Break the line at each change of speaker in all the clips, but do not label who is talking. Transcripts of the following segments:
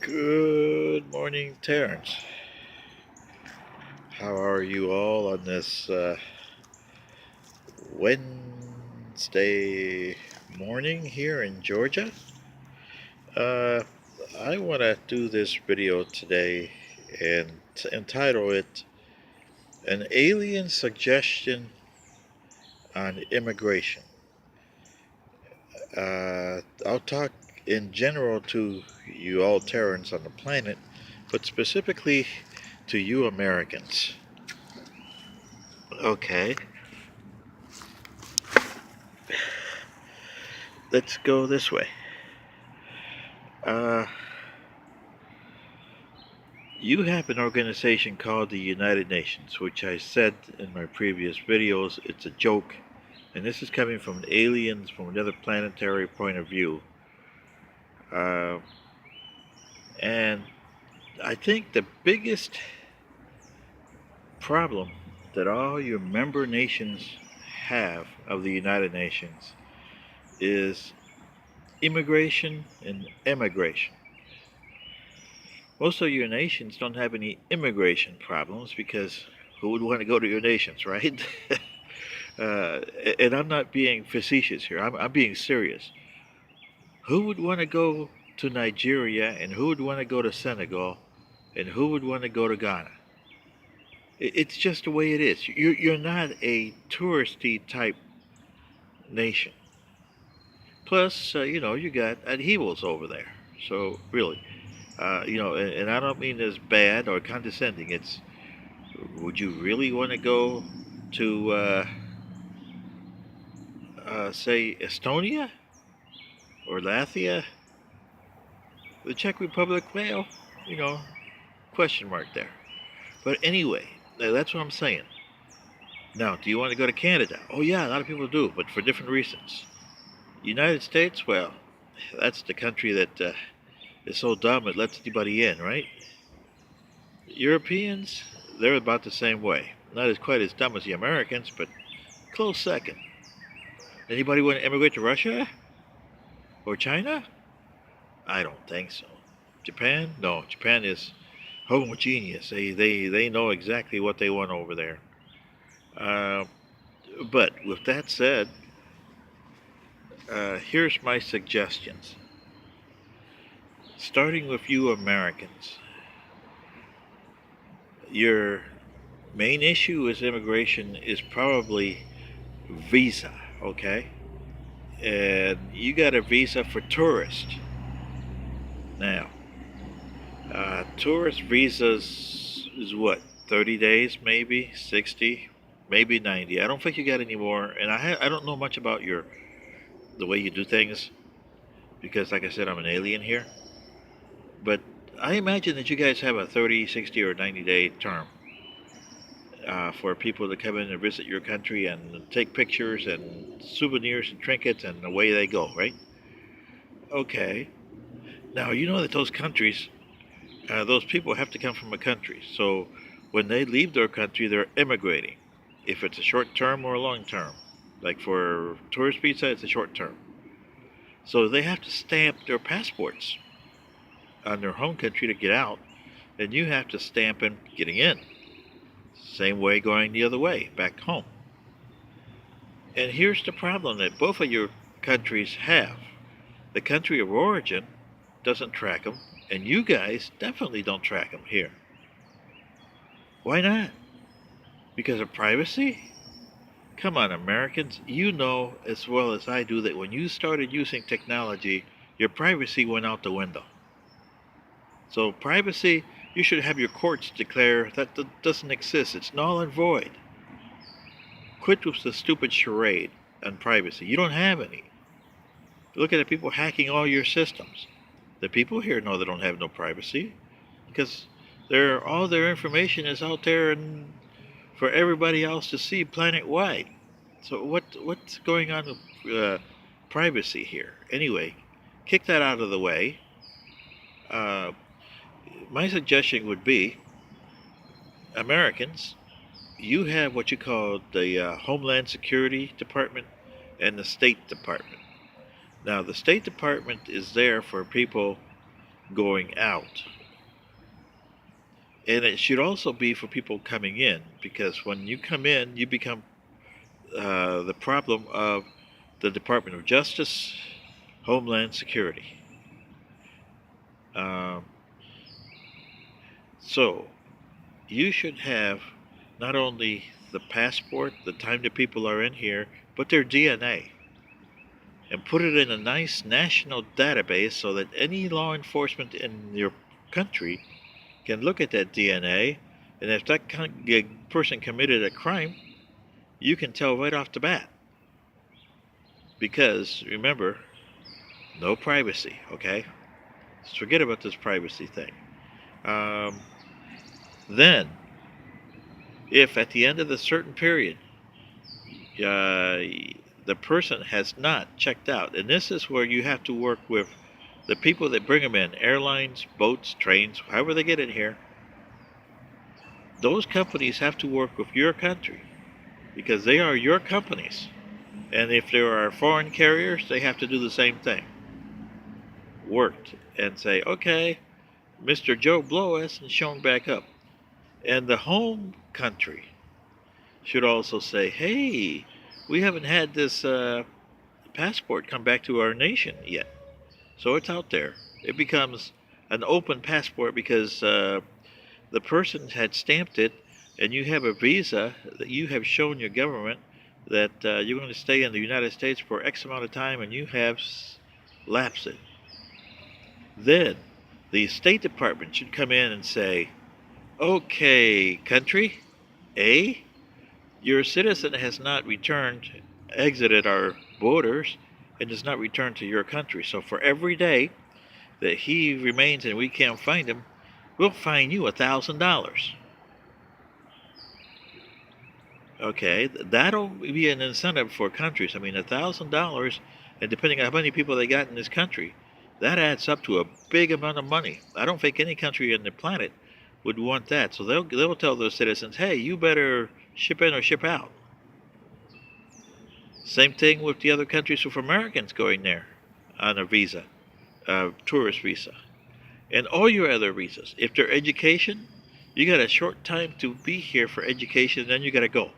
Good morning, Terrence. How are you all on this Wednesday morning here in Georgia? Uh, I want to do this video today and entitle it An Alien Suggestion on Immigration. I'll talk in general to you all Terrans on the planet, but specifically to you Americans. Okay, let's go this way. Uh, you have an organization called the United Nations, which I said in my previous videos, it's a joke, and this is coming from aliens from another planetary point of view. Uh, and I think the biggest problem that all your member nations have of the United Nations is immigration and emigration. Most of your nations don't have any immigration problems because who would want to go to your nations, right? uh, and I'm not being facetious here. I'm being serious. Who would want to go to Nigeria, and who would want to go to Senegal, and who would want to go to Ghana? It's just the way it is. You're not a touristy type nation. Plus, you got upheavals over there. So really, and I don't mean this bad or condescending. It's would you really want to go to, say, Estonia or Latvia, the Czech Republic? Well, you know, question mark there. But anyway, that's what I'm saying. Now, do you want to go to Canada? Oh, yeah, a lot of people do, but for different reasons. United States, well, that's the country that is so dumb it lets anybody in, right? Europeans, they're about the same way. Not as quite as dumb as the Americans, but close second. Anybody want to immigrate to Russia or China? I don't think so. Japan? No, Japan is homogeneous. They know exactly what they want over there. Uh, but with that said, here's my suggestions. Starting with you Americans, your main issue with immigration is probably visa, okay? And you got a visa for tourist. Now, tourist visas is what, 30 days maybe, 60, maybe 90. I don't think you got any more. And I don't know much about the way you do things because, like I said, I'm an alien here. But I imagine that you guys have a 30, 60, or 90-day term for people to come in and visit your country and take pictures and souvenirs and trinkets, and away they go, right? Okay. Now, you know that those countries, those people have to come from a country. So when they leave their country, they're immigrating. If it's a short term or a long term, like for tourist visa, it's a short term. So they have to stamp their passports on their home country to get out, and you have to stamp in getting in. Same way going the other way, back home. And here's the problem that both of your countries have. The country of origin doesn't track them, and you guys definitely don't track them here. Why not? Because of privacy? Come on, Americans. You know as well as I do that when you started using technology, your privacy went out the window. So, privacy, you should have your courts declare that doesn't exist. It's null and void. Quit with the stupid charade on privacy. You don't have any. Look at the people hacking all your systems. The people here know they don't have no privacy because all their information is out there and for everybody else to see planet wide. So what's going on with privacy here? Anyway, kick that out of the way. Uh, my suggestion would be, Americans, you have what you call the Homeland Security Department and the State Department. Now, the State Department is there for people going out. And it should also be for people coming in, because when you come in, you become the problem of the Department of Justice, Homeland Security. Um, so you should have not only the passport, the time that people are in here, but their DNA, and put it in a nice national database so that any law enforcement in your country can look at that DNA, and if that person committed a crime, you can tell right off the bat. Because remember, no privacy, okay? Just forget about this privacy thing. Um, then, if at the end of a certain period, uh, the person has not checked out, and this is where you have to work with the people that bring them in, airlines, boats, trains, however they get in here, those companies have to work with your country because they are your companies. And if there are foreign carriers, they have to do the same thing. Worked and say, okay, Mr. Joe Blow hasn't shown back up. And the home country should also say, hey, we haven't had this passport come back to our nation yet. So it's out there. It becomes an open passport because the person had stamped it, and you have a visa that you have shown your government that you're going to stay in the United States for X amount of time, and you have lapsed it. Then the State Department should come in and say, okay, country A, your citizen has not exited our borders, and does not return to your country. So for every day that he remains and we can't find him, we'll fine you $1,000. Okay, that'll be an incentive for countries. I mean, $1,000, and depending on how many people they got in this country, that adds up to a big amount of money. I don't think any country on the planet would want that. So they'll tell their citizens, hey, you better ship in or ship out. Same thing with the other countries with Americans going there on a visa, tourist visa, and all your other visas. If they're education, you got a short time to be here for education, then you got to go.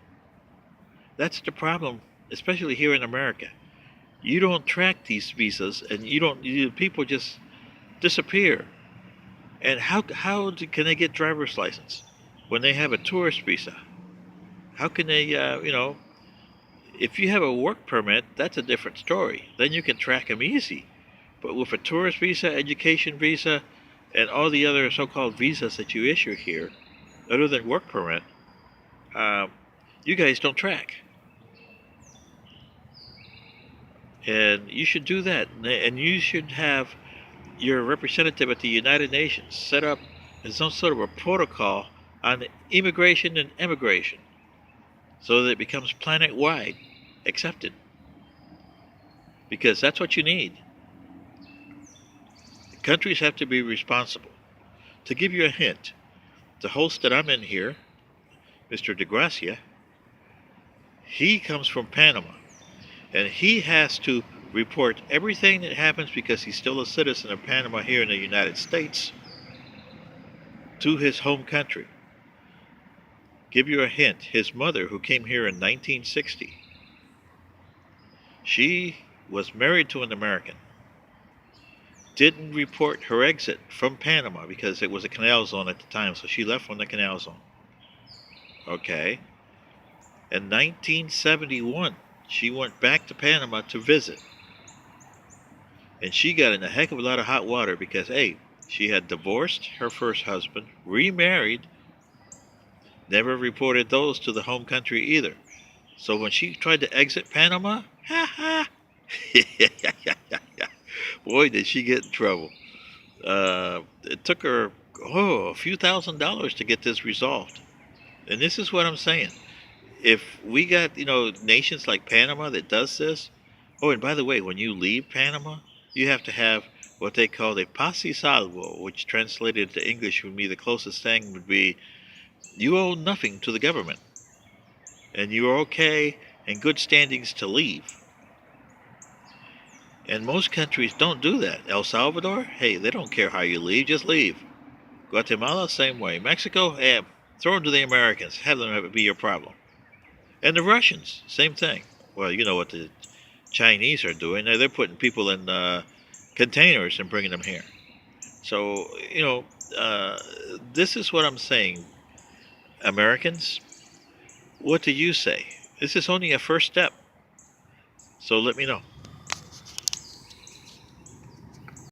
That's the problem, especially here in America. You don't track these visas, and people just disappear. And how can they get driver's license when they have a tourist visa? How can they, if you have a work permit, that's a different story. Then you can track them easy. But with a tourist visa, education visa, and all the other so-called visas that you issue here, other than work permit, you guys don't track. And you should do that. And you should have your representative at the United Nations set up some sort of a protocol on immigration and immigration so that it becomes planet-wide accepted. Because that's what you need. Countries have to be responsible. To give you a hint, the host that I'm in here, Mr. DeGracia, he comes from Panama. And he has to report everything that happens because he's still a citizen of Panama here in the United States to his home country. Give you a hint, his mother, who came here in 1960, she was married to an American. Didn't report her exit from Panama because it was a canal zone at the time, so she left from the canal zone. Okay. In 1971, she went back to Panama to visit. And she got in a heck of a lot of hot water because, A, she had divorced her first husband, remarried, never reported those to the home country either. So when she tried to exit Panama, boy, did she get in trouble. It took her, a few $1,000s to get this resolved. And this is what I'm saying. If we got, nations like Panama that does this, oh, and by the way, when you leave Panama, you have to have what they call a pase salvo, which translated to English would be the closest thing would be, you owe nothing to the government, and you are okay and good standings to leave. And most countries don't do that. El Salvador, hey, they don't care how you leave, just leave. Guatemala, same way. Mexico, throw them to the Americans, have them be your problem. And the Russians, same thing. Well, you know what the Chinese are doing. They're putting people in containers and bringing them here. So, uh, this is what I'm saying. Americans, what do you say? This is only a first step. So let me know.